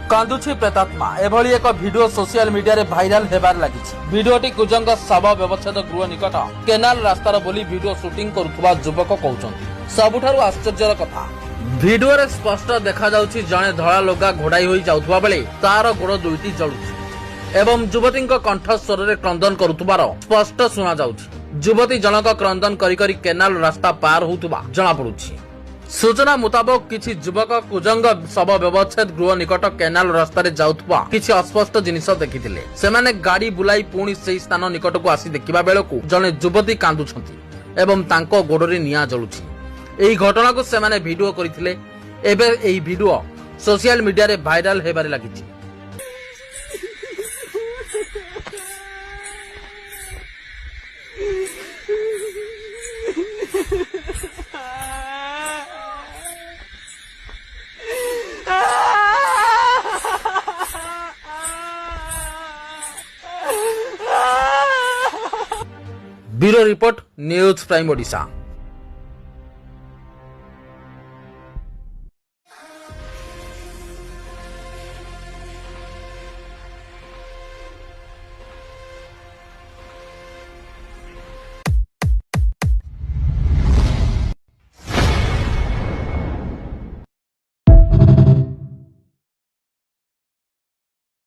कांदुछि प्रेतात्मा एभली एक video social media रे भाइराल हेबार लागिछि। भिडियोटी कुजंग शव व्यवच्छेद गृह निकट केनाल रास्तार बोली भिडियो शूटिंग करुथुबा युवक कहउछन्ति। सबुठारु आश्चर्यर कथा भिडियो रे स्पष्ट देखा जाउछि जणे धळा लोगा घोड़ाई होई जाउथुबा बेले तार गोड़ दुईटी जळुछि एवं युवतीक कंठ स्वर रे क्रंदन करुथुबार स्पष्ट सुना जाउछि। युवती जनक क्रंदन करी करी केनाल रास्ता पार होउथुबा जणा पडुछि। सूचना मुताबक किछि युवक कुजंग शव व्यवच्छेद गृह निकट केनाल रास्ता रे जाउथुबा किछि अस्पष्ट जिनिस देखिथिले। सेमाने गाड़ी बुलाई पुणी सेही स्थान निकट को आसी देखिबा बेलकु जने युवती कांदुछंती एवं तांको गोड़रे निया जळुछि। एही घटना को सेमाने वीडियो करिथिले। एबे एही वीडियो सोशल मीडिया रे भाइराल हेबारे लागिछि। Bureau report news prime Odisha.